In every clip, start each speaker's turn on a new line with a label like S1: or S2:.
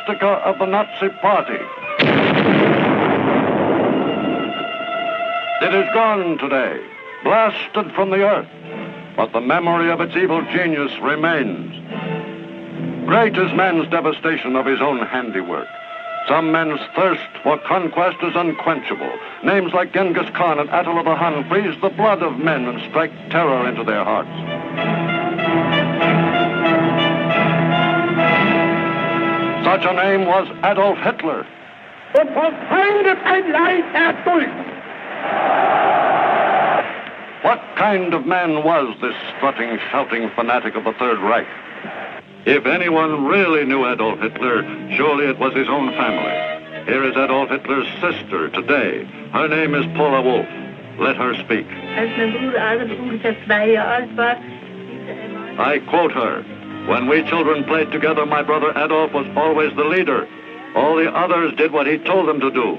S1: swastika of the Nazi Party. It is gone today, blasted from the earth, but the memory of its evil genius remains. Great is man's devastation of his own handiwork. Some men's thirst for conquest is unquenchable. Names like Genghis Khan and Attila the Hun freeze the blood of men and strike terror into their hearts. Such a name was Adolf Hitler.
S2: Und verfeindet ein Leid erduldet.
S1: What kind of man was this strutting, shouting fanatic of the Third Reich? If anyone really knew Adolf Hitler, surely it was his own family. Here is Adolf Hitler's sister today. Her name is Paula Wolf. Let her speak.
S3: Als mein Bruder Adolf ungefähr 2 Jahre alt war,
S1: I quote her. When we children played together, my brother Adolf was always the leader. All the others did what he told them to do.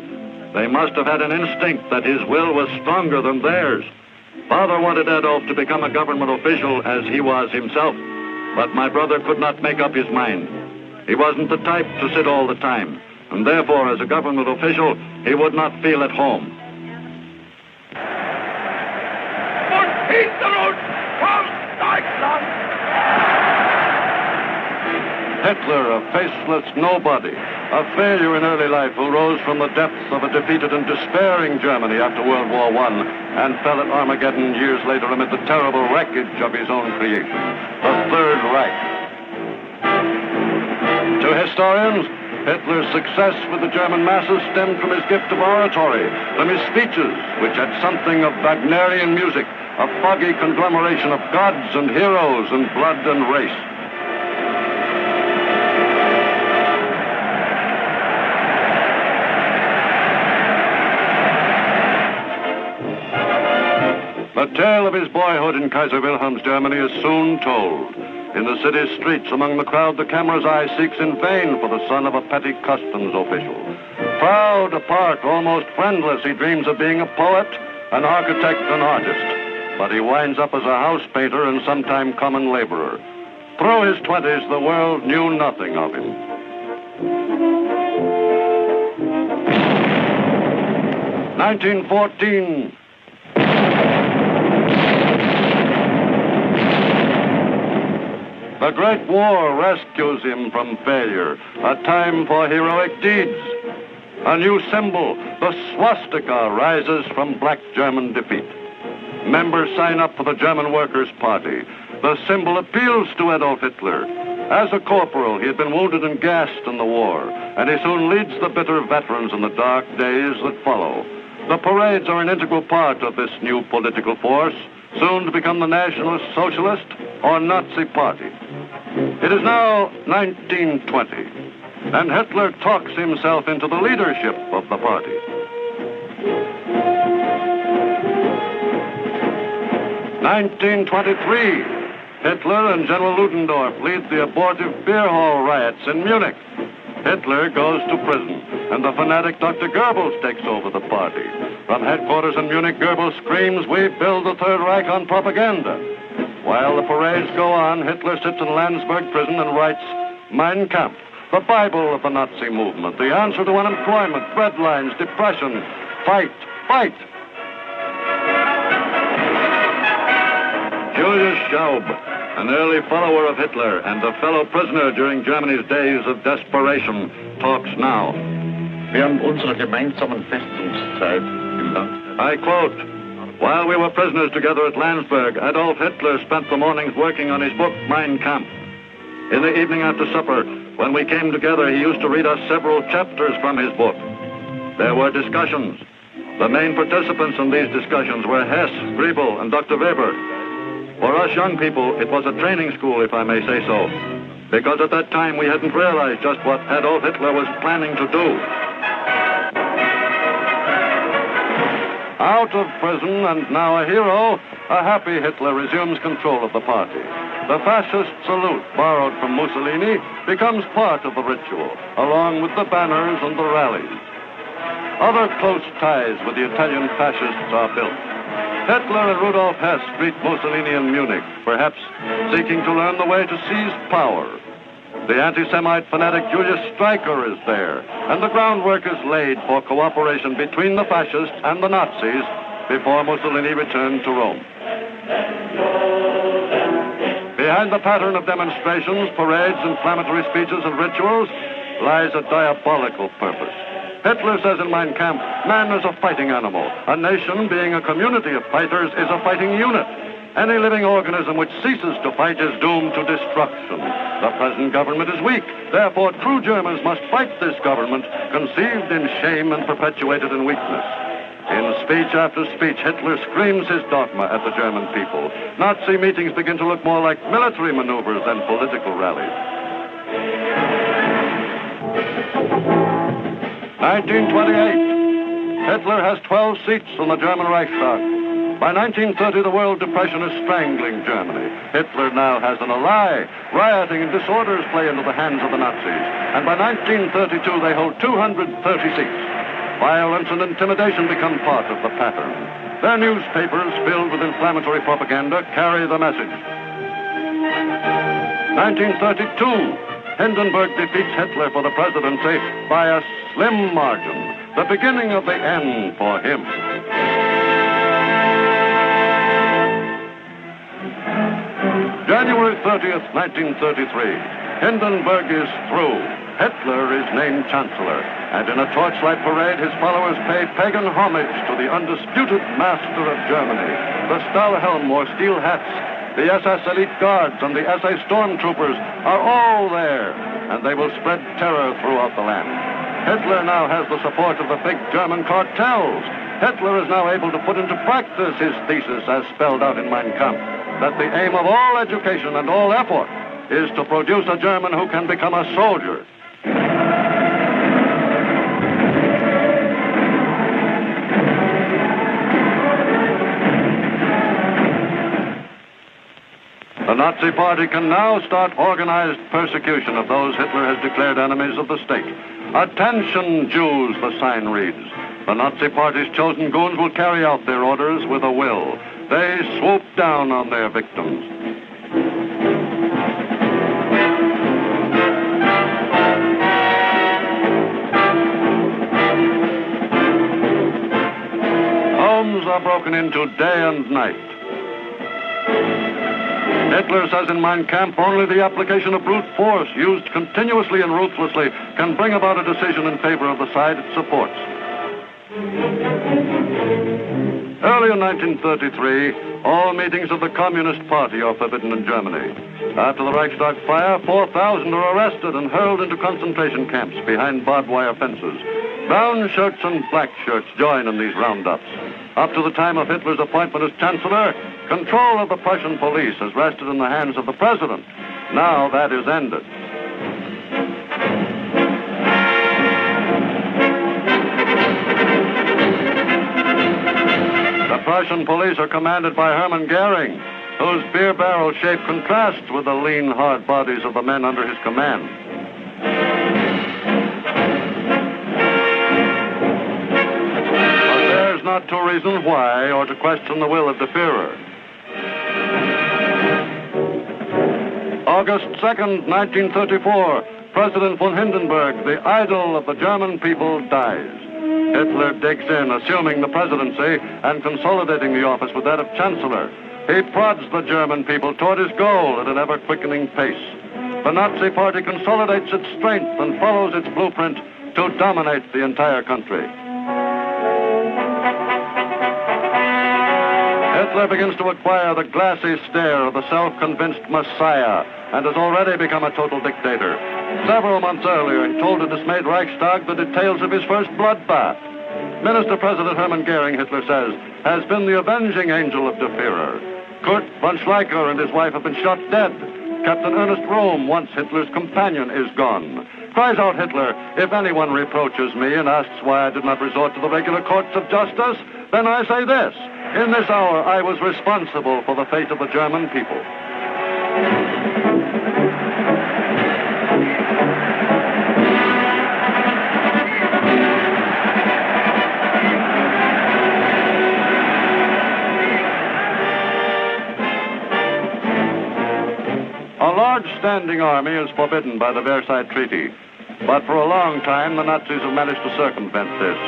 S1: They must have had an instinct that his will was stronger than theirs. Father wanted Adolf to become a government official as he was himself, but my brother could not make up his mind. He wasn't the type to sit all the time, and therefore, as a government official, he would not feel at home.
S2: Und hinter uns kommt Deutschland!
S1: Hitler, a faceless nobody, a failure in early life who rose from the depths of a defeated and despairing Germany after World War I and fell at Armageddon years later amid the terrible wreckage of his own creation, the Third Reich. To historians, Hitler's success with the German masses stemmed from his gift of oratory, from his speeches, which had something of Wagnerian music, a foggy conglomeration of gods and heroes and blood and race. The tale of his boyhood in Kaiser Wilhelm's Germany is soon told. In the city's streets, among the crowd, the camera's eye seeks in vain for the son of a petty customs official. Proud, apart, almost friendless, he dreams of being a poet, an architect, an artist. But he winds up as a house painter and sometime common laborer. Through his 20s, the world knew nothing of him. 1914. The Great War rescues him from failure, a time for heroic deeds. A new symbol, the swastika, rises from black German defeat. Members sign up for the German Workers' Party. The symbol appeals to Adolf Hitler. As a corporal, he had been wounded and gassed in the war, and he soon leads the bitter veterans in the dark days that follow. The parades are an integral part of this new political force, soon to become the Nationalist Socialist or Nazi Party. It is now 1920, and Hitler talks himself into the leadership of the party. (1923). Hitler and General Ludendorff lead the abortive beer hall riots in Munich. Hitler goes to prison, and the fanatic Dr. Goebbels takes over the party. From headquarters in Munich, Goebbels screams, "We build the Third Reich on propaganda." While the parades go on, Hitler sits in Landsberg prison and writes Mein Kampf, the Bible of the Nazi movement, the answer to unemployment, breadlines, depression. Fight, fight! Julius Schaub, an early follower of Hitler and a fellow prisoner during Germany's days of desperation, talks now.
S4: Wir haben unsere gemeinsamen Festungszeit im Land.
S1: I quote, "While we were prisoners together at Landsberg, Adolf Hitler spent the mornings working on his book, Mein Kampf. In the evening after supper, when we came together, he used to read us several chapters from his book. There were discussions. The main participants in these discussions were Hess, Griebel, and Dr. Weber. For us young people, it was a training school, if I may say so, because at that time we hadn't realized just what Adolf Hitler was planning to do." Out of prison and now a hero, a happy Hitler resumes control of the party. The fascist salute, borrowed from Mussolini, becomes part of the ritual, along with the banners and the rallies. Other close ties with the Italian fascists are built. Hitler and Rudolf Hess greet Mussolini in Munich, perhaps seeking to learn the way to seize power. The anti-Semite fanatic Julius Streicher is there, and the groundwork is laid for cooperation between the fascists and the Nazis before Mussolini returned to Rome. Behind the pattern of demonstrations, parades, inflammatory speeches, and rituals lies a diabolical purpose. Hitler says in Mein Kampf, man is a fighting animal. A nation, being a community of fighters, is a fighting unit. Any living organism which ceases to fight is doomed to destruction. The present government is weak. Therefore, true Germans must fight this government, conceived in shame and perpetuated in weakness. In speech after speech, Hitler screams his dogma at the German people. Nazi meetings begin to look more like military maneuvers than political rallies. 1928. Hitler has 12 seats in the German Reichstag. By 1930, the World Depression is strangling Germany. Hitler now has an ally. Rioting and disorders play into the hands of the Nazis. And by 1932, they hold 230 seats. Violence and intimidation become part of the pattern. Their newspapers, filled with inflammatory propaganda, carry the message. 1932, Hindenburg defeats Hitler for the presidency by a slim margin, the beginning of the end for him. January 30th, 1933. Hindenburg is through. Hitler is named Chancellor. And in a torchlight parade, his followers pay pagan homage to the undisputed master of Germany. The Stahlhelm or steel hats, the SS elite guards, and the SS stormtroopers are all there. And they will spread terror throughout the land. Hitler now has the support of the big German cartels. Hitler is now able to put into practice his thesis as spelled out in Mein Kampf, that the aim of all education and all effort is to produce a German who can become a soldier. The Nazi Party can now start organized persecution of those Hitler has declared enemies of the state. Attention, Jews, the sign reads. The Nazi Party's chosen goons will carry out their orders with a will. They swoop down on their victims. Homes are broken into day and night. Hitler says in Mein Kampf, only the application of brute force used continuously and ruthlessly can bring about a decision in favor of the side it supports. Early in 1933, all meetings of the Communist Party are forbidden in Germany. After the Reichstag fire, 4,000 are arrested and hurled into concentration camps behind barbed wire fences. Brown shirts and black shirts join in these roundups. Up to the time of Hitler's appointment as Chancellor, control of the Prussian police has rested in the hands of the President. Now that is ended. The Prussian police are commanded by Hermann Goering, whose beer barrel shape contrasts with the lean, hard bodies of the men under his command. But there's not to reason why or to question the will of the Führer. August 2nd, 1934, President von Hindenburg, the idol of the German people, dies. Hitler digs in, assuming the presidency and consolidating the office with that of Chancellor. He prods the German people toward his goal at an ever-quickening pace. The Nazi Party consolidates its strength and follows its blueprint to dominate the entire country. Hitler begins to acquire the glassy stare of the self-convinced messiah and has already become a total dictator. Several months earlier, he told a dismayed Reichstag the details of his first bloodbath. Minister President Hermann Goering, Hitler says, has been the avenging angel of the Führer. Kurt von Schleicher and his wife have been shot dead. Captain Ernest Röhm, once Hitler's companion, is gone. Cries out Hitler, if anyone reproaches me and asks why I did not resort to the regular courts of justice, then I say this. In this hour, I was responsible for the fate of the German people. A large standing army is forbidden by the Versailles Treaty. But for a long time, the Nazis have managed to circumvent this.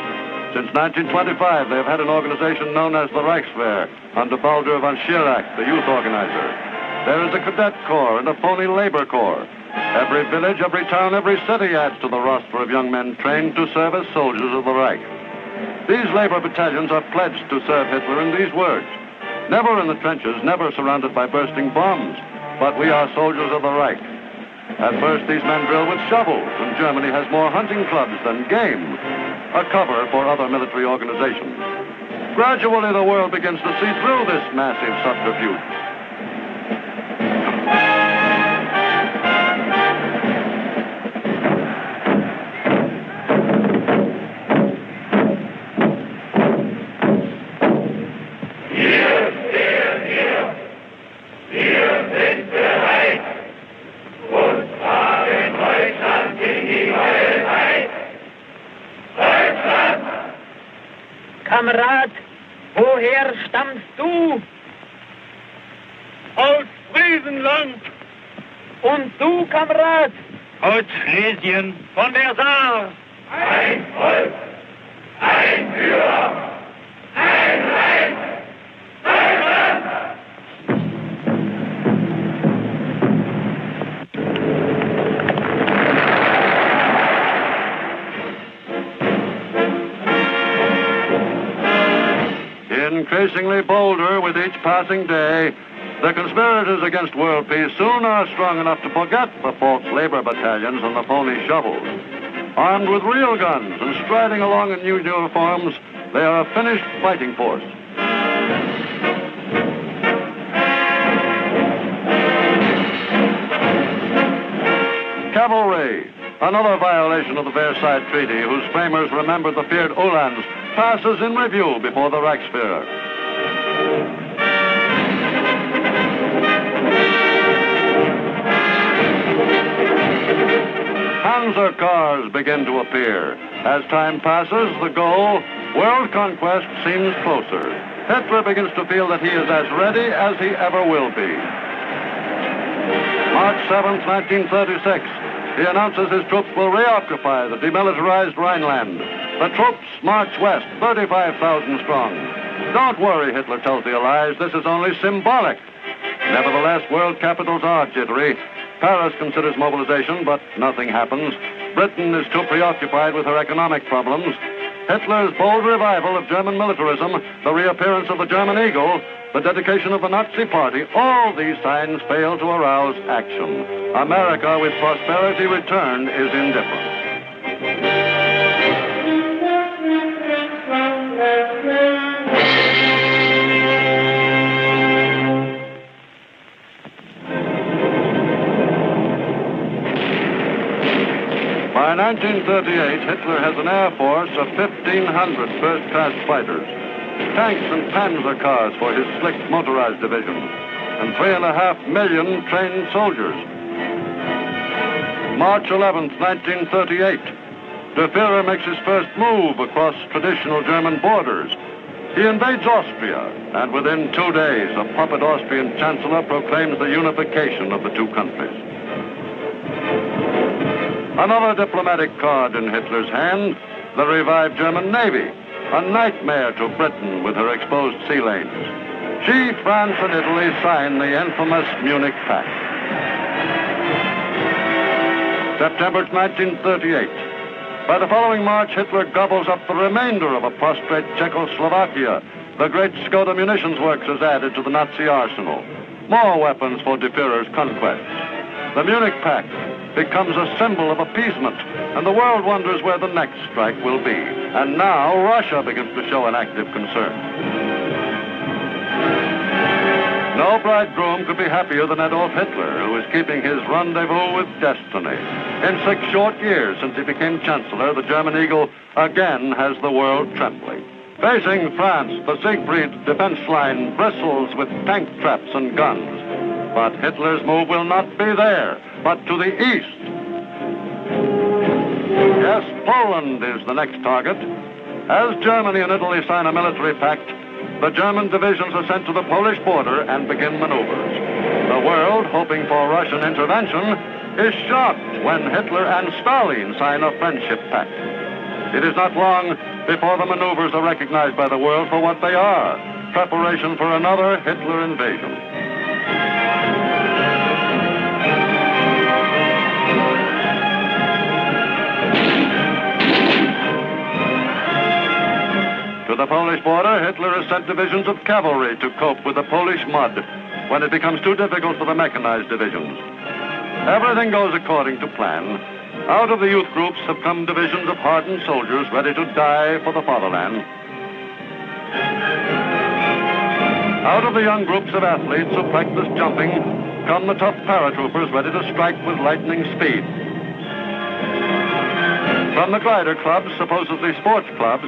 S1: Since 1925, they have had an organization known as the Reichswehr, under Baldur von Schirach, the youth organizer. There is a cadet corps and a phony labor corps. Every village, every town, every city adds to the roster of young men trained to serve as soldiers of the Reich. These labor battalions are pledged to serve Hitler in these words: never in the trenches, never surrounded by bursting bombs, but we are soldiers of the Reich. At first, these men drill with shovels, and Germany has more hunting clubs than game, a cover for other military organizations. Gradually, the world begins to see through this massive subterfuge.
S2: Kamerad, woher stammst du? Aus Friesenland. Und du, Kamerad? Aus Schlesien, von der Saar. Ein Volk, ein Führer, ein Reich, Deutschland!
S1: Increasingly bolder with each passing day, the conspirators against world peace soon are strong enough to forget the false labor battalions and the phony shovels. Armed with real guns and striding along in new uniforms, they are a finished fighting force. Cavalry, another violation of the Versailles Treaty, whose framers remembered the feared Uhlans, passes in review before the Reichsführer. Panzer cars begin to appear. As time passes, the goal, world conquest, seems closer. Hitler begins to feel that he is as ready as he ever will be. March 7th, 1936. He announces his troops will reoccupy the demilitarized Rhineland. The troops march west, 35,000 strong. Don't worry, Hitler tells the Allies, this is only symbolic. Nevertheless, world capitals are jittery. Paris considers mobilization, but nothing happens. Britain is too preoccupied with her economic problems. Hitler's bold revival of German militarism, the reappearance of the German eagle, the dedication of the Nazi Party, all these signs fail to arouse action. America, with prosperity returned, is indifferent. By 1938, Hitler has an air force of 1,500 first-class fighters, tanks and panzer cars for his slick motorized division, and 3.5 million trained soldiers. March 11th, 1938, the Führer makes his first move across traditional German borders. He invades Austria, and within 2 days, a puppet Austrian chancellor proclaims the unification of the two countries. Another diplomatic card in Hitler's hand, the revived German Navy, a nightmare to Britain with her exposed sea lanes. She, France, and Italy sign the infamous Munich Pact. September 1938. By the following March, Hitler gobbles up the remainder of a prostrate Czechoslovakia. The great Skoda munitions works is added to the Nazi arsenal. More weapons for De Führer's conquests. The Munich Pact becomes a symbol of appeasement, and the world wonders where the next strike will be. And now Russia begins to show an active concern. No bridegroom could be happier than Adolf Hitler, who is keeping his rendezvous with destiny. In 6 short years since he became chancellor, the German eagle again has the world trembling. Facing France, the Siegfried defense line bristles with tank traps and guns. But Hitler's move will not be there, but to the east. Yes, Poland is the next target. As Germany and Italy sign a military pact, the German divisions are sent to the Polish border and begin maneuvers. The world, hoping for Russian intervention, is shocked when Hitler and Stalin sign a friendship pact. It is not long before the maneuvers are recognized by the world for what they are, preparation for another Hitler invasion. To the Polish border, Hitler has sent divisions of cavalry to cope with the Polish mud when it becomes too difficult for the mechanized divisions. Everything goes according to plan. Out of the youth groups have come divisions of hardened soldiers ready to die for the fatherland. Out of the young groups of athletes who practice jumping come the tough paratroopers ready to strike with lightning speed. From the glider clubs, supposedly sports clubs,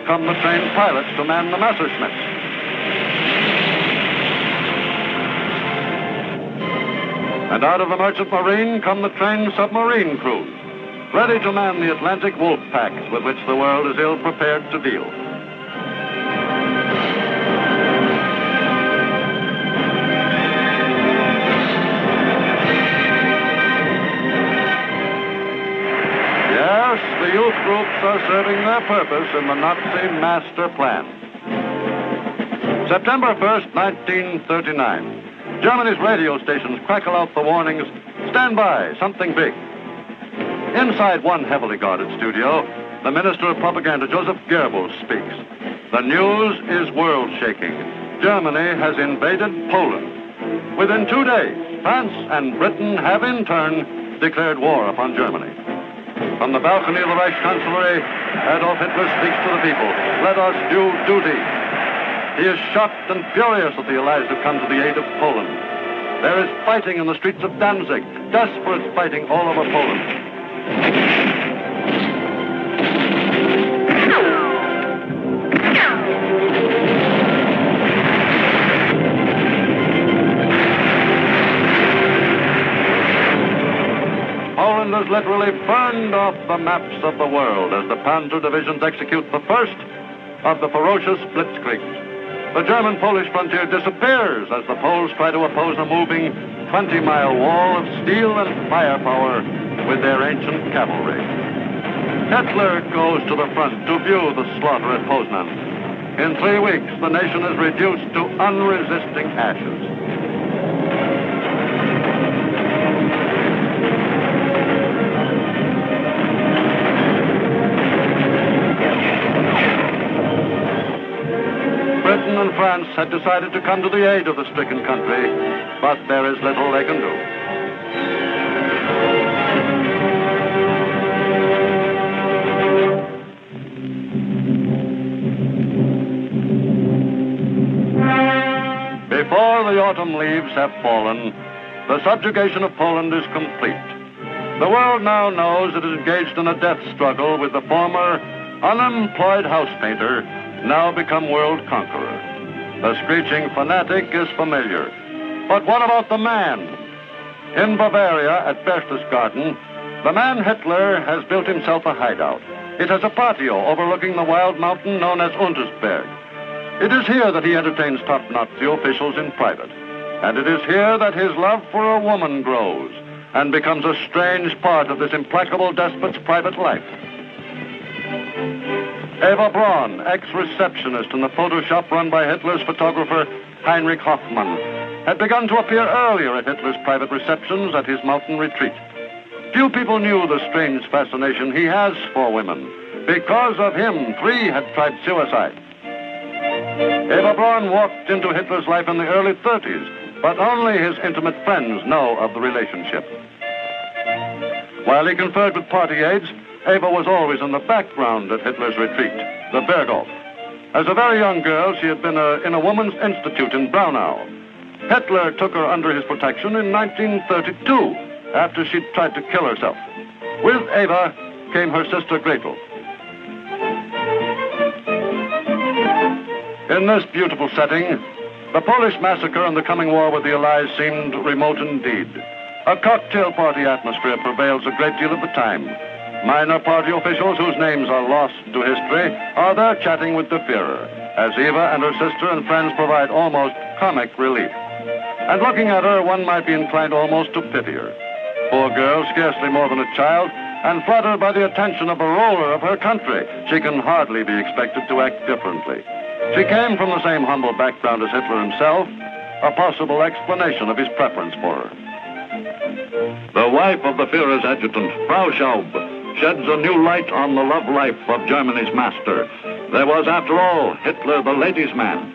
S1: come the trained pilots to man the Messerschmitts. And out of the merchant marine come the trained submarine crews, ready to man the Atlantic wolf packs with which the world is ill prepared to deal. Yes, the youth groups are serving their purpose in the Nazi master plan. September 1st, 1939. Germany's radio stations crackle out the warnings, "Stand by, something big." Inside one heavily guarded studio, the Minister of Propaganda, Joseph Goebbels, speaks. The news is world-shaking. Germany has invaded Poland. Within 2 days, France and Britain have in turn declared war upon Germany. From the balcony of the Reichskanzlei, Adolf Hitler speaks to the people. Let us do duty. He is shocked and furious that the Allies have come to the aid of Poland. There is fighting in the streets of Danzig, desperate fighting all over Poland. Poland is literally burned off the maps of the world as the Panzer divisions execute the first of the ferocious blitzkriegs. The German-Polish frontier disappears as the Poles try to oppose a moving 20-mile wall of steel and firepower with their ancient cavalry. Hitler goes to the front to view the slaughter at Poznan. In 3 weeks, the nation is reduced to unresisting ashes. Britain and France had decided to come to the aid of the stricken country, but there is little they can do. Before the autumn leaves have fallen, the subjugation of Poland is complete. The world now knows it is engaged in a death struggle with the former unemployed house painter, now become world conqueror. The screeching fanatic is familiar. But what about the man? In Bavaria, at Berchtesgaden, the man Hitler has built himself a hideout. It has a patio overlooking the wild mountain known as Untersberg. It is here that he entertains top Nazi officials in private. And it is here that his love for a woman grows and becomes a strange part of this implacable despot's private life. Eva Braun, ex-receptionist in the photo shop run by Hitler's photographer Heinrich Hoffmann, had begun to appear earlier at Hitler's private receptions at his mountain retreat. Few people knew the strange fascination he has for women. Because of him, 3 had tried suicide. Eva Braun walked into Hitler's life in the early 30s, but only his intimate friends know of the relationship. While he conferred with party aides, Eva was always in the background at Hitler's retreat, the Berghof. As a very young girl, she had been in a woman's institute in Braunau. Hitler took her under his protection in 1932, after she'd tried to kill herself. With Eva came her sister Gretel. In this beautiful setting, the Polish massacre and the coming war with the Allies seemed remote indeed. A cocktail party atmosphere prevails a great deal of the time. Minor party officials whose names are lost to history are there chatting with the Führer. as Eva and her sister and friends provide almost comic relief. And looking at her, one might be inclined almost to pity her. Poor girl, scarcely more than a child, and flattered by the attention of the ruler of her country, she can hardly be expected to act differently. She came from the same humble background as Hitler himself, a possible explanation of his preference for her.
S5: The wife of the Führer's adjutant, Frau Schaub, sheds a new light on the love life of Germany's master. There was, after all, Hitler the ladies' man.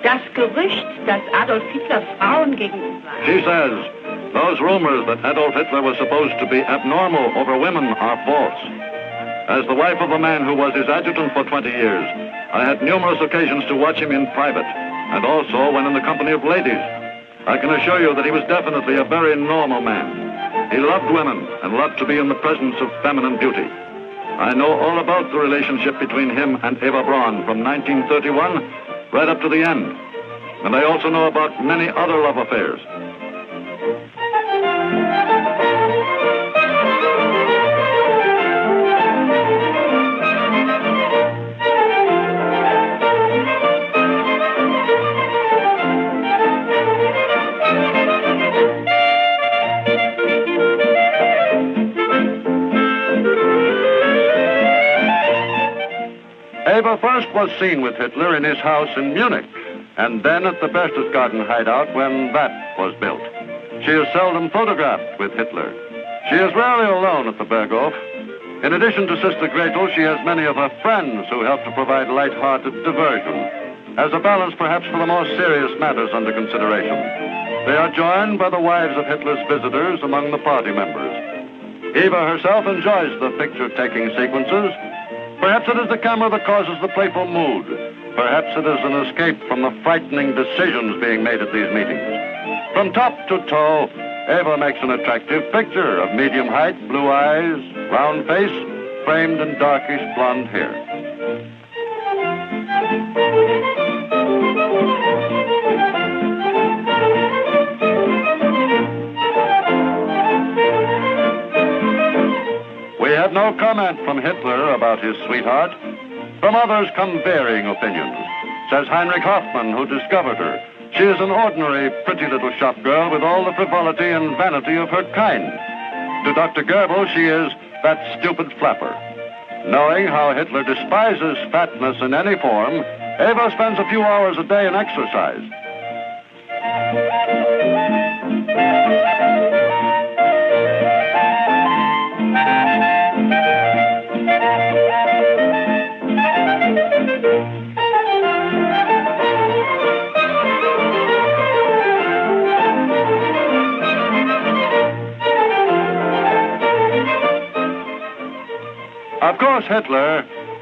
S3: Das Gerücht, dass Adolf Hitler Frauen gegenüber.
S5: She says, those rumors that Adolf Hitler was supposed to be abnormal over women are false. As the wife of a man who was his adjutant for 20 years, I had numerous occasions to watch him in private, and also when in the company of ladies. I can assure you that he was definitely a very normal man. He loved women and loved to be in the presence of feminine beauty. I know all about the relationship between him and Eva Braun from 1931 right up to the end. And I also know about many other love affairs.
S1: Eva first was seen with Hitler in his house in Munich, and then at the Berchtesgaden hideout when that was built. She is seldom photographed with Hitler. She is rarely alone at the Berghof. In addition to Sister Gretel, she has many of her friends who help to provide light-hearted diversion, as a balance perhaps for the more serious matters under consideration. They are joined by the wives of Hitler's visitors among the party members. Eva herself enjoys the picture-taking sequences. Perhaps it is the camera that causes the playful mood. Perhaps it is an escape from the frightening decisions being made at these meetings. From top to toe, Eva makes an attractive picture of medium height, blue eyes, round face, framed in darkish blonde hair. We have no comment from Hitler about his sweetheart. From others come varying opinions. Says Heinrich Hoffmann, who discovered her. She is an ordinary, pretty little shop girl with all the frivolity and vanity of her kind. To Dr. Goebbels, she is that stupid flapper. Knowing how Hitler despises fatness in any form, Eva spends a few hours a day in exercise. Of course, Hitler,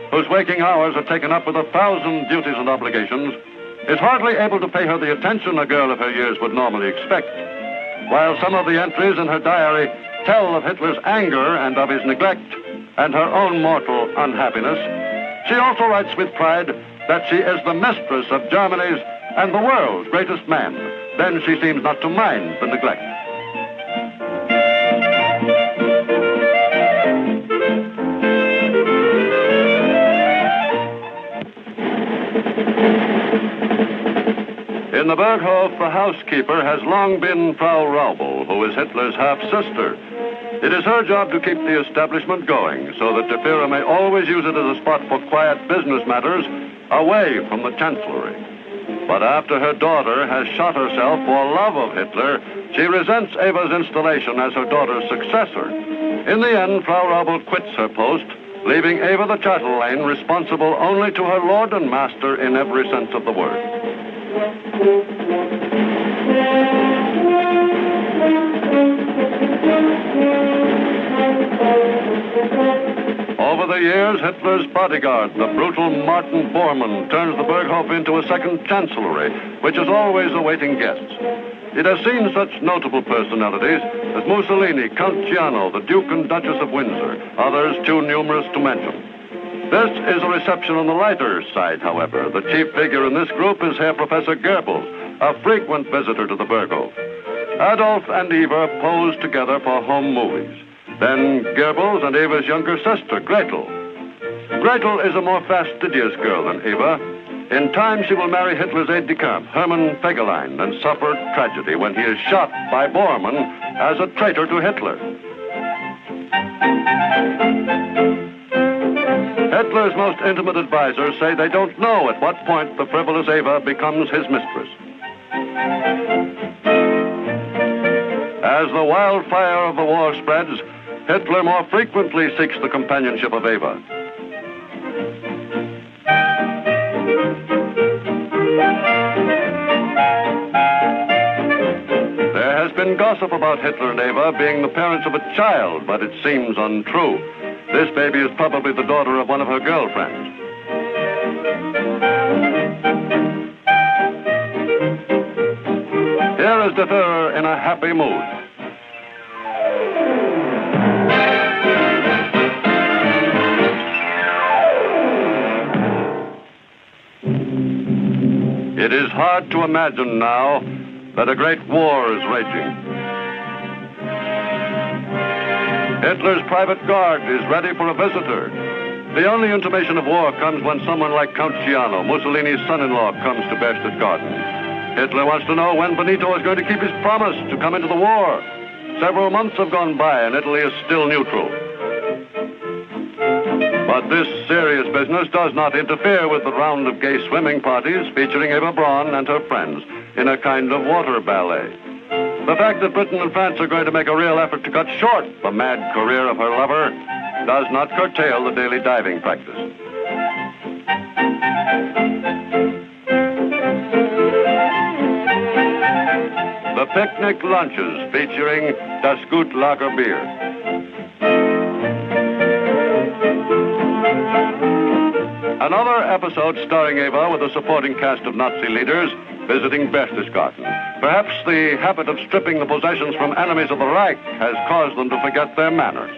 S1: whose waking hours are taken up with 1,000 duties and obligations, is hardly able to pay her the attention a girl of her years would normally expect. While some of the entries in her diary tell of Hitler's anger and of his neglect and her own mortal unhappiness, she also writes with pride that she is the mistress of Germany's and the world's greatest man. Then she seems not to mind the neglect. In the Berghof, the housekeeper has long been Frau Raubel, who is Hitler's half-sister. It is her job to keep the establishment going so that the Führer may always use it as a spot for quiet business matters away from the Chancellery. But after her daughter has shot herself for love of Hitler, she resents Eva's installation as her daughter's successor. In the end, Frau Raubel quits her post, leaving Eva the chatelaine responsible only to her lord and master in every sense of the word. Over the years, Hitler's bodyguard, the brutal Martin Bormann, turns the Berghof into a second chancellery, which is always awaiting guests. It has seen such notable personalities as Mussolini, Count Ciano, the Duke and Duchess of Windsor, others too numerous to mention. This is a reception on the lighter side, however. The chief figure in this group is Herr Professor Goebbels, a frequent visitor to the Berghof. Adolf and Eva pose together for home movies. Then Goebbels and Eva's younger sister, Gretel. Gretel is a more fastidious girl than Eva. In time, she will marry Hitler's aide-de-camp, Hermann Fegelein, and suffer tragedy when he is shot by Bormann as a traitor to Hitler. Hitler's most intimate advisors say they don't know at what point the frivolous Eva becomes his mistress. As the wildfire of the war spreads, Hitler more frequently seeks the companionship of Eva. There has been gossip about Hitler and Eva being the parents of a child, but it seems untrue. This baby is probably the daughter of one of her girlfriends. Here is the Führer in a happy mood. It is hard to imagine now that a great war is raging. Hitler's private guard is ready for a visitor. The only intimation of war comes when someone like Count Ciano, Mussolini's son-in-law, comes to Berchtesgaden. Hitler wants to know when Benito is going to keep his promise to come into the war. Several months have gone by and Italy is still neutral. But this serious business does not interfere with the round of gay swimming parties featuring Eva Braun and her friends in a kind of water ballet. The fact that Britain and France are going to make a real effort to cut short the mad career of her lover does not curtail the daily diving practice. The picnic lunches featuring Das Gut Lager beer. Another episode starring Eva with a supporting cast of Nazi leaders visiting Berchtesgaden. Perhaps the habit of stripping the possessions from enemies of the Reich has caused them to forget their manners.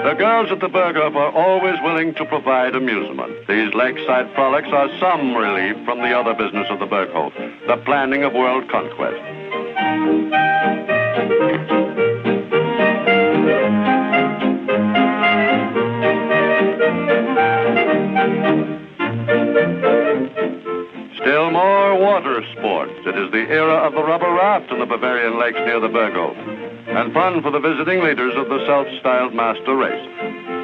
S1: The girls at the Berghof are always willing to provide amusement. These lakeside frolics are some relief from the other business of the Berghof, the planning of world conquest. Still more water sports. It is the era of the rubber raft in the Bavarian lakes near the Berghof, and fun for the visiting leaders of the self-styled master race.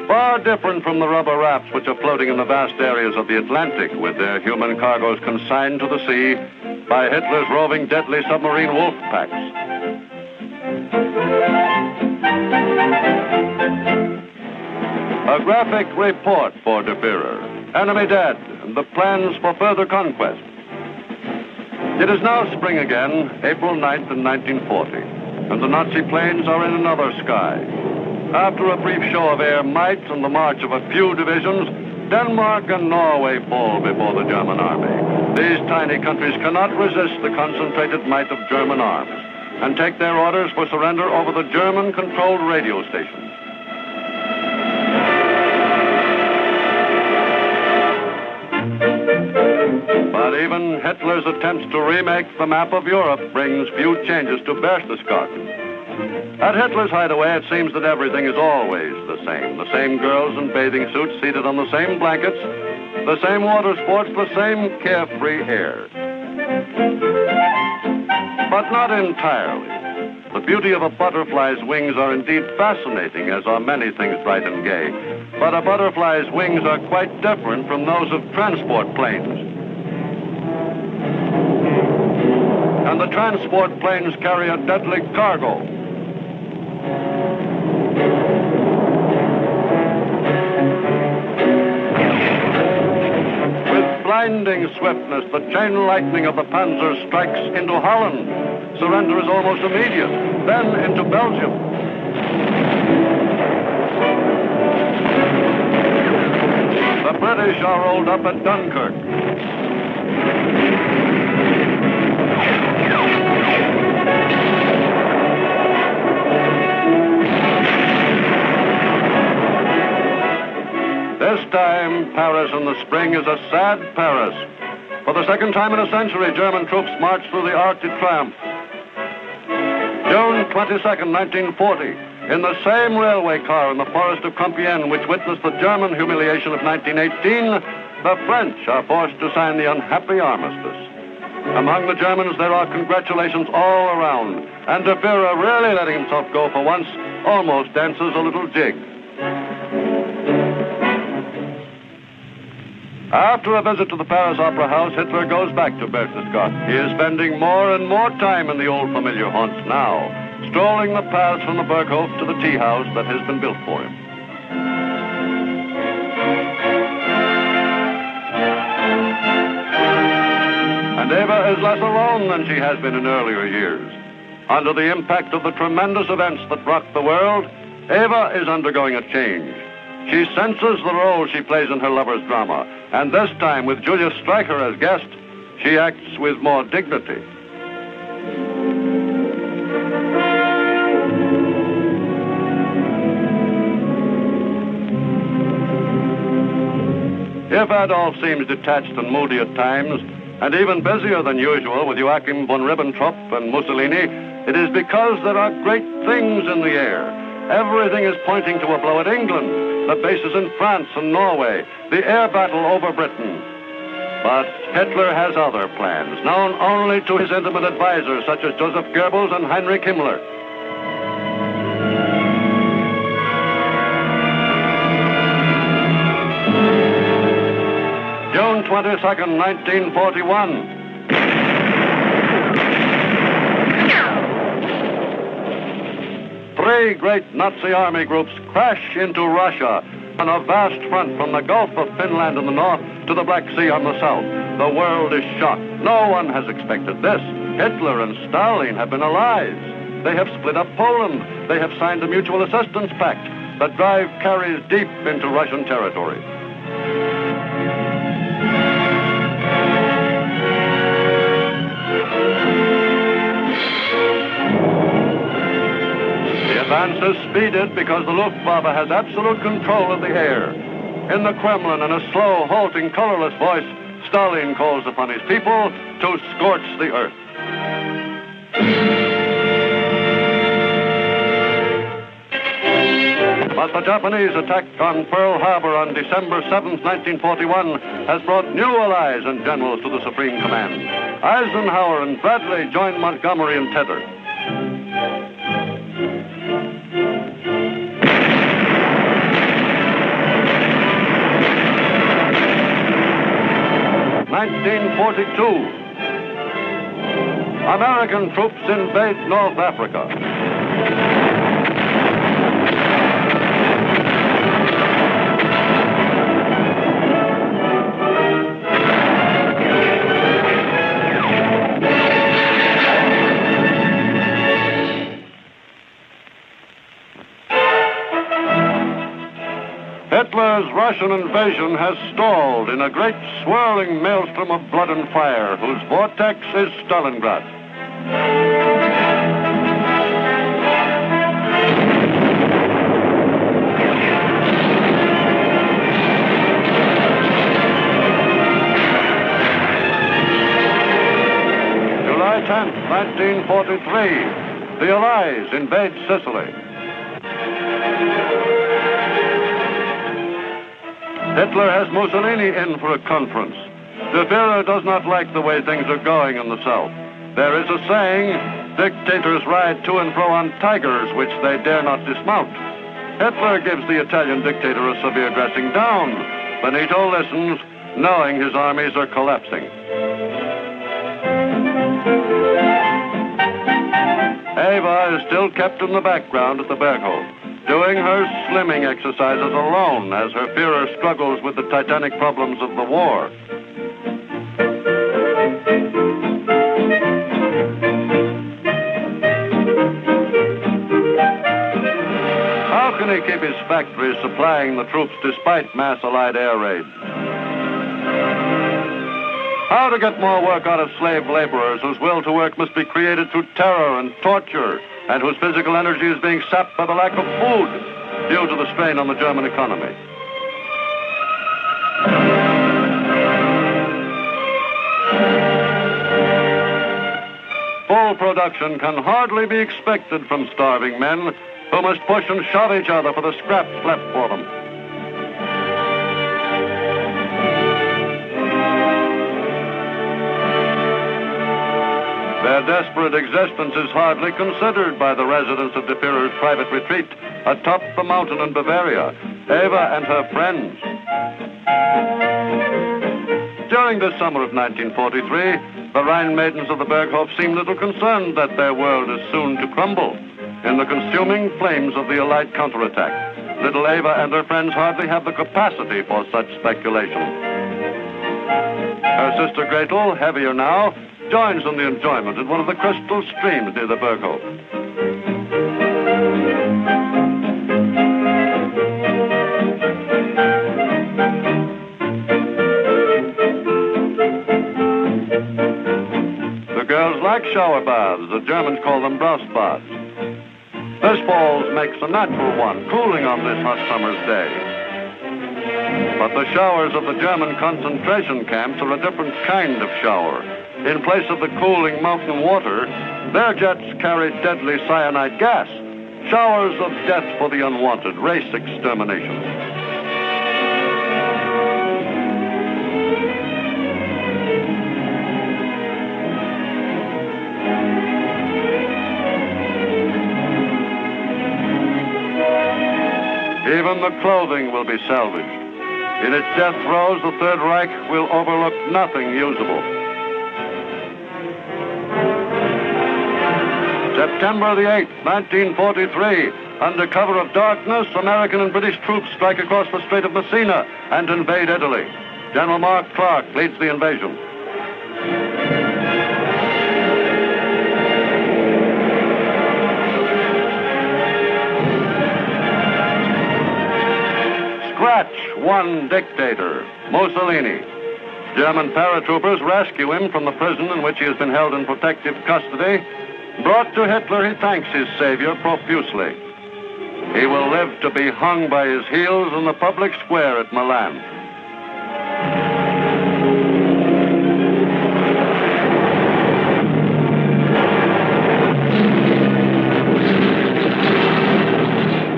S1: Far different from the rubber rafts which are floating in the vast areas of the Atlantic with their human cargoes consigned to the sea by Hitler's roving deadly submarine wolf packs. A graphic report for the Führer. Enemy dead, and the plans for further conquest. It is now spring again, April 9th in 1940, and the Nazi planes are in another sky. After a brief show of air might and the march of a few divisions, Denmark and Norway fall before the German army. These tiny countries cannot resist the concentrated might of German arms and take their orders for surrender over the German-controlled radio stations. But even Hitler's attempts to remake the map of Europe brings few changes to Berchtesgaden. At Hitler's hideaway, it seems that everything is always the same. The same girls in bathing suits seated on the same blankets, the same water sports, the same carefree air. But not entirely. The beauty of a butterfly's wings are indeed fascinating, as are many things bright and gay. But a butterfly's wings are quite different from those of transport planes. And the transport planes carry a deadly cargo. With blinding swiftness, the chain lightning of the Panzer strikes into Holland. Surrender is almost immediate. Then into Belgium. The British are rolled up at Dunkirk. This time, Paris in the spring is a sad Paris. For the second time in a century, German troops march through the Arc de Triomphe. June 22nd, 1940, in the same railway car in the forest of Compiègne, which witnessed the German humiliation of 1918, the French are forced to sign the unhappy armistice. Among the Germans, there are congratulations all around, and De Führer, really letting himself go for once, almost dances a little jig. After a visit to the Paris Opera House, Hitler goes back to Berchtesgaden. He is spending more and more time in the old familiar haunts now, strolling the paths from the Berghof to the tea house that has been built for him. And Eva is less alone than she has been in earlier years. Under the impact of the tremendous events that rocked the world, Eva is undergoing a change. She senses the role she plays in her lover's drama, and this time, with Julius Streicher as guest, she acts with more dignity. If Adolf seems detached and moody at times, and even busier than usual with Joachim von Ribbentrop and Mussolini, it is because there are great things in the air. Everything is pointing to a blow at England, the bases in France and Norway, the air battle over Britain. But Hitler has other plans, known only to his intimate advisors, such as Joseph Goebbels and Heinrich Himmler. June 22nd, 1941. Three great Nazi army groups crash into Russia on a vast front from the Gulf of Finland in the north to the Black Sea on the south. The world is shocked. No one has expected this. Hitler and Stalin have been allies. They have split up Poland. They have signed a mutual assistance pact. The drive carries deep into Russian territory. The advance is speeded because the Luftwaffe has absolute control of the air. In the Kremlin, in a slow, halting, colorless voice, Stalin calls upon his people to scorch the earth. But the Japanese attack on Pearl Harbor on December 7th, 1941, has brought new allies and generals to the Supreme Command. Eisenhower and Bradley join Montgomery and Tedder. 1942. American troops invade North Africa. Hitler's Russian invasion has stalled in a great swirling maelstrom of blood and fire, whose vortex is Stalingrad. July 10th, 1943, the Allies invade Sicily. Hitler has Mussolini in for a conference. De Führer does not like the way things are going in the South. There is a saying, dictators ride to and fro on tigers, which they dare not dismount. Hitler gives the Italian dictator a severe dressing down. Benito listens, knowing his armies are collapsing. Eva is still kept in the background at the Berghof, doing her slimming exercises alone as her Führer struggles with the titanic problems of the war. How can he keep his factories supplying the troops despite mass Allied air raids? How to get more work out of slave laborers whose will to work must be created through terror and torture, and whose physical energy is being sapped by the lack of food due to the strain on the German economy. full production can hardly be expected from starving men who must push and shove each other for the scraps left for them. Their desperate existence is hardly considered by the residents of the Führer's private retreat atop the mountain in Bavaria, Eva and her friends. During the summer of 1943, the Rhine maidens of the Berghof seem little concerned that their world is soon to crumble in the consuming flames of the Allied counterattack. Little Eva and her friends hardly have the capacity for such speculation. Her sister Gretel, heavier now, joins in the enjoyment at one of the crystal streams near the Berghof. The girls like shower baths. The Germans call them brass baths. This falls makes a natural one, cooling on this hot summer's day. But the showers of the German concentration camps are a different kind of shower. In place of the cooling mountain water, their jets carry deadly cyanide gas, showers of death for the unwanted, race extermination. Even the clothing will be salvaged. In its death throes, the Third Reich will overlook nothing usable. September the 8th, 1943, under cover of darkness, American and British troops strike across the Strait of Messina and invade Italy. General Mark Clark leads the invasion. Scratch one dictator, Mussolini. German paratroopers rescue him from the prison in which he has been held in protective custody. Brought to Hitler, he thanks his savior profusely. He will live to be hung by his heels in the public square at Milan.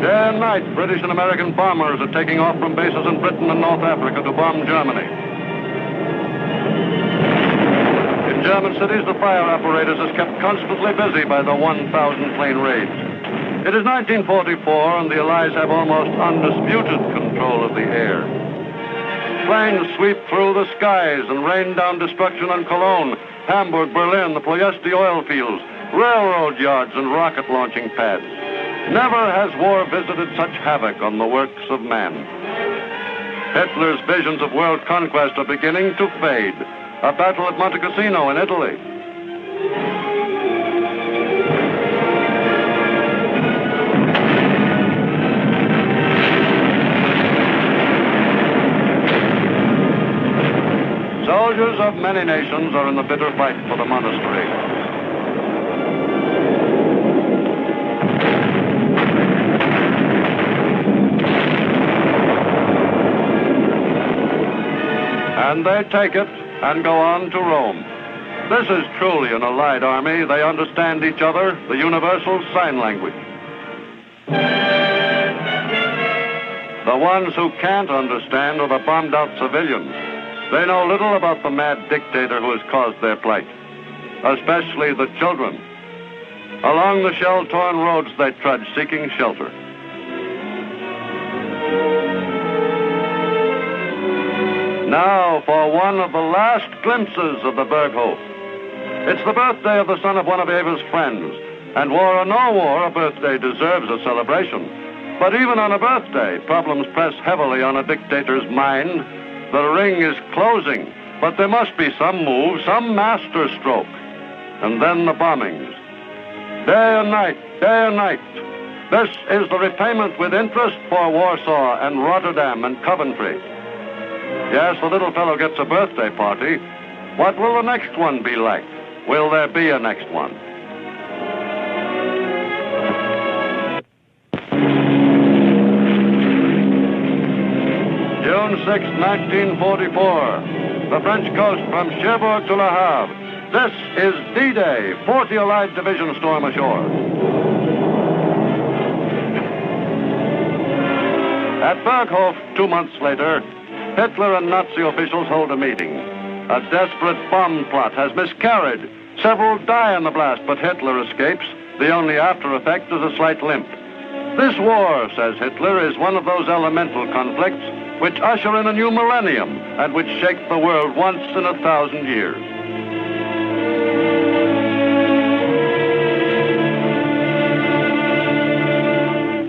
S1: Day and night, British and American bombers are taking off from bases in Britain and North Africa to bomb Germany. In German cities, the fire apparatus is kept constantly busy by the 1,000 plane raids. It is 1944, and the Allies have almost undisputed control of the air. Planes sweep through the skies and rain down destruction on Cologne, Hamburg, Berlin, the Ploiesti oil fields, railroad yards, and rocket launching pads. Never has war visited such havoc on the works of man. Hitler's visions of world conquest are beginning to fade. A battle at Monte Cassino in Italy. Soldiers of many nations are in the bitter fight for the monastery. And they take it and go on to Rome. This is truly an allied army. They understand each other, the universal sign language. The ones who can't understand are the bombed-out civilians. They know little about the mad dictator who has caused their plight, especially the children. Along the shell-torn roads they trudge, seeking shelter. Now for one of the last glimpses of the Berghof. It's the birthday of the son of one of Eva's friends. And war or no war, a birthday deserves a celebration. But even on a birthday, problems press heavily on a dictator's mind. The ring is closing, but there must be some move, some master stroke. And then the bombings. Day and night, day and night. This is the repayment with interest for Warsaw and Rotterdam and Coventry. Yes, the little fellow gets a birthday party. What will the next one be like? Will there be a next one? June 6, 1944. The French coast from Cherbourg to Le Havre. This is D-Day, 40 Allied divisions storm ashore. At Berghof, 2 months later, Hitler and Nazi officials hold a meeting. A desperate bomb plot has miscarried. Several die in the blast, but Hitler escapes. The only after effect is a slight limp. This war, says Hitler, is one of those elemental conflicts which usher in a new millennium and which shake the world once in 1,000 years.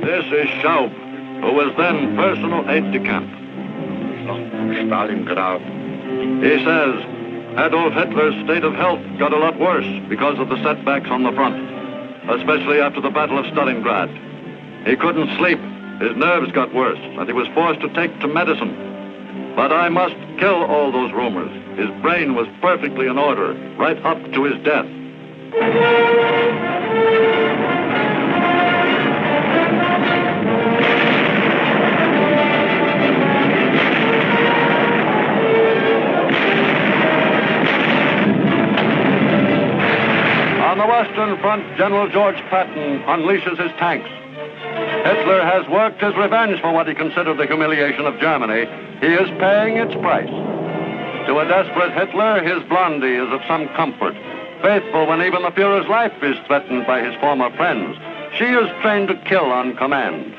S5: This is Schaub, who was then personal aide-de-camp.
S4: Stalingrad.
S5: He says Adolf Hitler's state of health got a lot worse because of the setbacks on the front, especially after the Battle of Stalingrad. He couldn't sleep, his nerves got worse, and he was forced to take to medicine. But I must kill all those rumors. His brain was perfectly in order, right up to his death.
S1: On the Western Front, General George Patton unleashes his tanks. Hitler has worked his revenge for what he considered the humiliation of Germany. He is paying its price. To a desperate Hitler, his blondie is of some comfort. Faithful when even the Fuhrer's life is threatened by his former friends. She is trained to kill on command.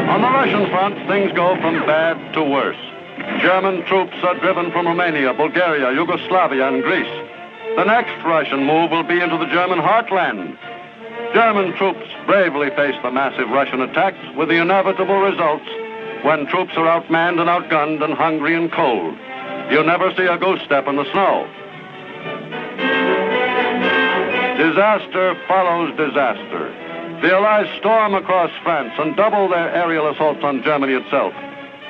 S1: On the Russian front, things go from bad to worse. German troops are driven from Romania, Bulgaria, Yugoslavia, and Greece. The next Russian move will be into the German heartland. German troops bravely face the massive Russian attacks with the inevitable results when troops are outmanned and outgunned and hungry and cold. You never see a goose step in the snow. Disaster follows disaster. The Allies storm across France and double their aerial assaults on Germany itself.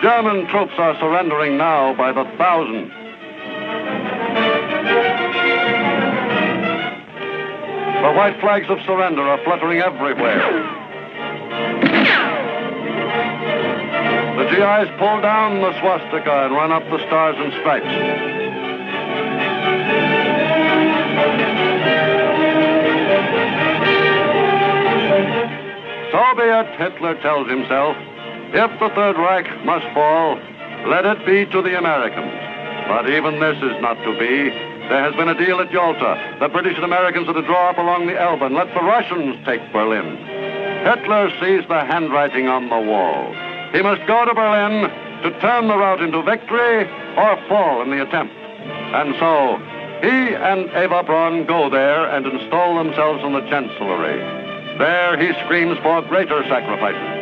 S1: German troops are surrendering now by the thousand. The white flags of surrender are fluttering everywhere. The GIs pull down the swastika and run up the stars and stripes. So be it, Hitler tells himself. If the Third Reich must fall, let it be to the Americans. But even this is not to be. There has been a deal at Yalta. The British and Americans are to draw up along the Elbe and let the Russians take Berlin. Hitler sees the handwriting on the wall. He must go to Berlin to turn the rout into victory or fall in the attempt. And so, he and Eva Braun go there and install themselves in the Chancellery. There he screams for greater sacrifices.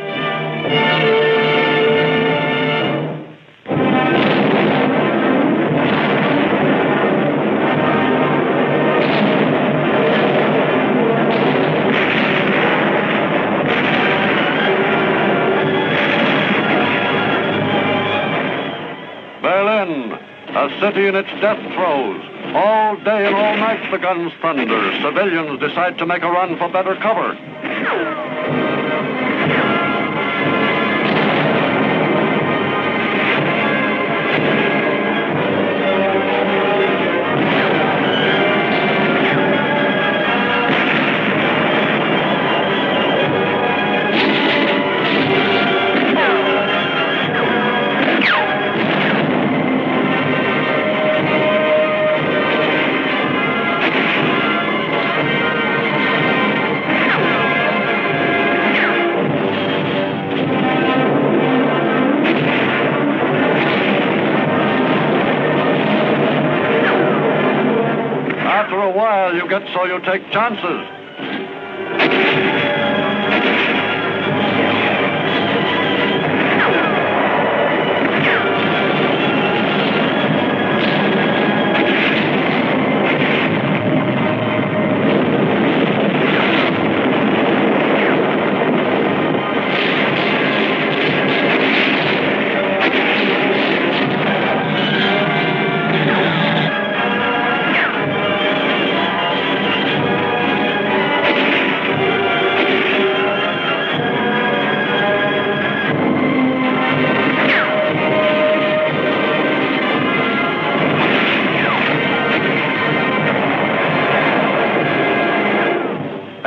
S1: Berlin, a city in its death throes. All day and all night the guns thunder. Civilians decide to make a run for better cover. After a while, you get so you take chances.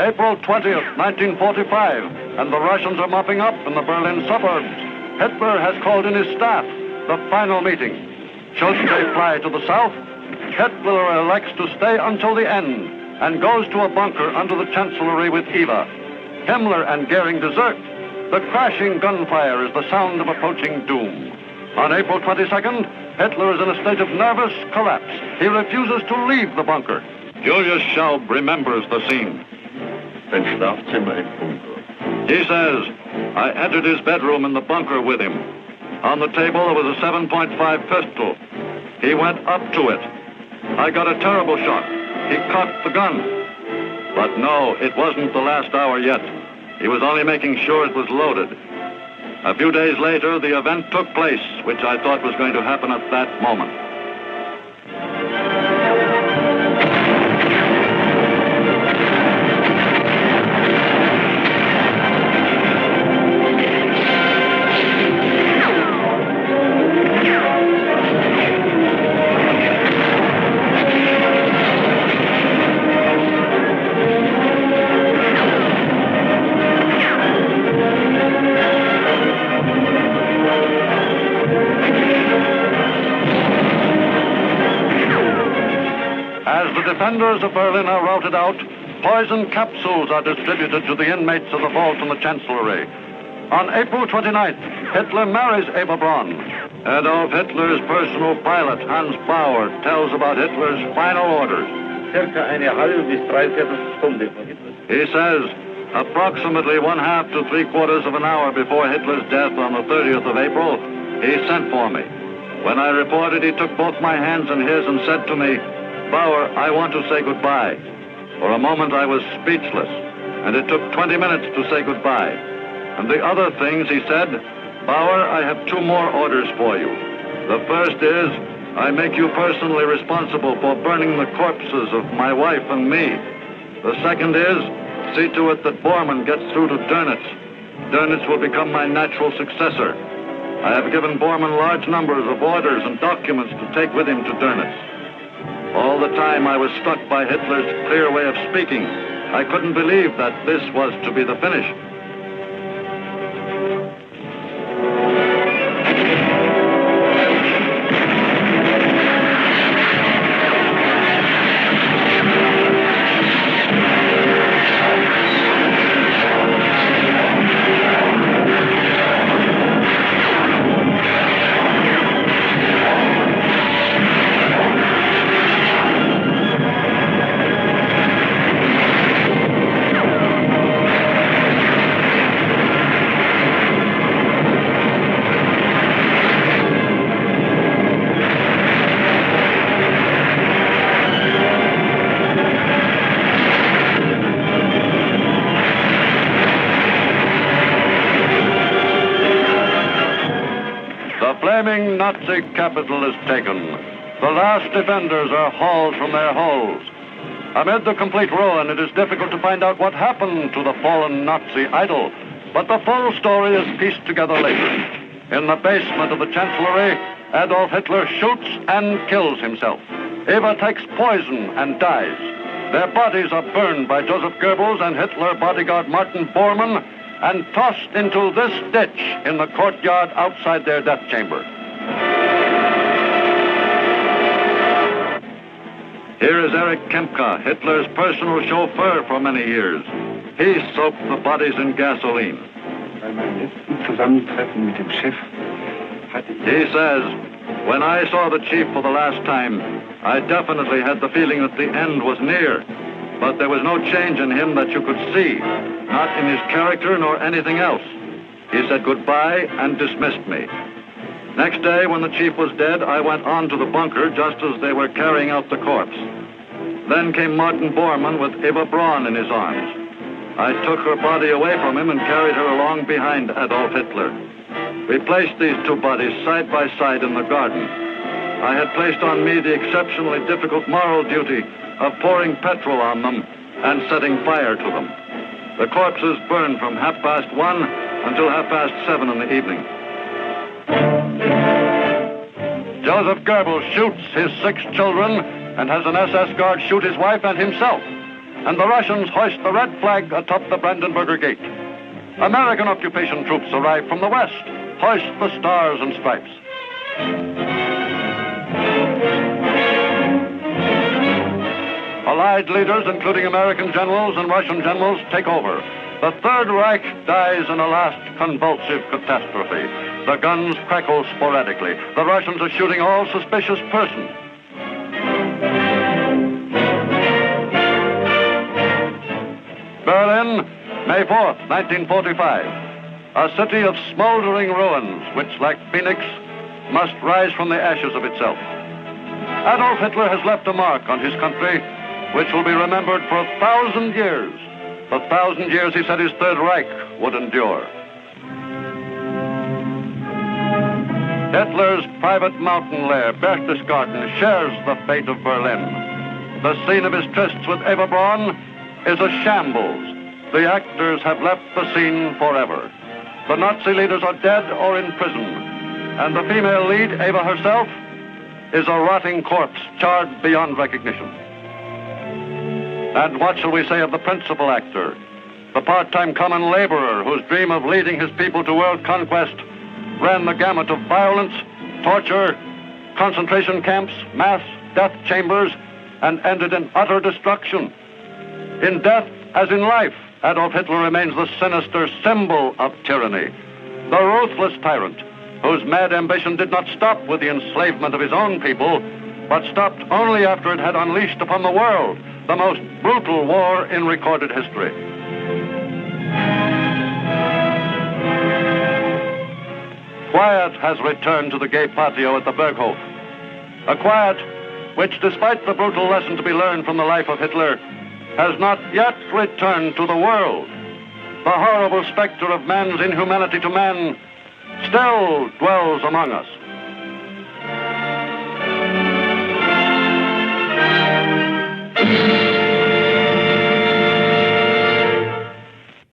S1: April 20th, 1945, and the Russians are mopping up in the Berlin suburbs. Hitler has called in his staff. The final meeting. Should they fly to the south? Hitler elects to stay until the end and goes to a bunker under the Chancellery with Eva. Himmler and Goering desert. The crashing gunfire is the sound of approaching doom. On April 22nd, Hitler is in a state of nervous collapse. He refuses to leave the bunker.
S5: Julius Schaub remembers the scene.
S4: Ein Schlafzimmer im Bunker.
S5: He says, I entered his bedroom in the bunker with him. On the table, there was a 7.5 pistol. He went up to it. I got a terrible shock. He cocked the gun. But no, it wasn't the last hour yet. He was only making sure it was loaded. A few days later, the event took place, which I thought was going to happen at that moment.
S1: Defenders of Berlin are routed out. Poison capsules are distributed to the inmates of the vault in the Chancellery. On April 29th, Hitler marries Eva Braun. Adolf Hitler's personal pilot, Hans Bauer, tells about Hitler's final orders.
S4: Circa eine halbe bis dreiviertel Stunde von Hitler.
S5: He says, approximately 1/2 to 3/4 of an hour before Hitler's death on the 30th of April, he sent for me. When I reported, he took both my hands in his and said to me, Bauer, I want to say goodbye. For a moment I was speechless, and it took 20 minutes to say goodbye. And the other things he said, Bauer, I have 2 more orders for you. The first is, I make you personally responsible for burning the corpses of my wife and me. The second is, see to it that Bormann gets through to Dönitz. Dönitz will become my natural successor. I have given Bormann large numbers of orders and documents to take with him to Dönitz. All the time I was struck by Hitler's clear way of speaking. I couldn't believe that this was to be the finish. flaming Nazi capital is taken. The last defenders are hauled from their holes. Amid the complete ruin, it is difficult to find out what happened to the fallen Nazi idol, but the full story is pieced together later. In the basement of the Chancellery, Adolf Hitler shoots and kills himself. Eva takes poison and dies. Their bodies are burned by Joseph Goebbels and Hitler bodyguard Martin Bormann and tossed into this ditch in the courtyard outside their death chamber. Here is Erich Kempka, Hitler's personal chauffeur for many years. He soaked the bodies in gasoline. He says, when I saw the chief for the last time, I definitely had the feeling that the end was near. But there was no change in him that you could see, not in his character nor anything else. He said goodbye and dismissed me. Next day, when the chief was dead, I went on to the bunker just as they were carrying out the corpse. Then came Martin Bormann with Eva Braun in his arms. I took her body away from him and carried her along behind Adolf Hitler. We placed these two bodies side by side in the garden. I had placed on me the exceptionally difficult moral duty of pouring petrol on them and setting fire to them. The corpses burned from 1:30 until 7:30 in the evening. Joseph Goebbels shoots his 6 children and has an SS guard shoot his wife and himself.
S1: and the Russians hoist the red flag atop the Brandenburger Gate. American occupation troops arrive from the west, hoist the stars and stripes. Allied leaders, including American generals and Russian generals, take over. The Third Reich dies in a last convulsive catastrophe. The guns crackle sporadically. The Russians are shooting all suspicious persons. Berlin, May 4th, 1945. A city of smoldering ruins, which, like Phoenix, must rise from the ashes of itself. Adolf Hitler has left a mark on his country, which will be remembered for 1,000 years. The 1,000 years he said his Third Reich would endure. Hitler's private mountain lair, Berchtesgaden, shares the fate of Berlin. The scene of his trysts with Eva Braun is a shambles. The actors have left the scene forever. The Nazi leaders are dead or in prison. And the female lead, Eva herself, is a rotting corpse, charred beyond recognition. And what shall we say of the principal actor? The part-time common laborer whose dream of leading his people to world conquest ran the gamut of violence, torture, concentration camps, mass death chambers, and ended in utter destruction. In death, as in life, Adolf Hitler remains the sinister symbol of tyranny, the ruthless tyrant whose mad ambition did not stop with the enslavement of his own people, but stopped only after it had unleashed upon the world the most brutal war in recorded history. Quiet has returned to the gay patio at the Berghof. A quiet which, despite the brutal lesson to be learned from the life of Hitler, has not yet returned to the world. The horrible specter of man's inhumanity to man still dwells among us.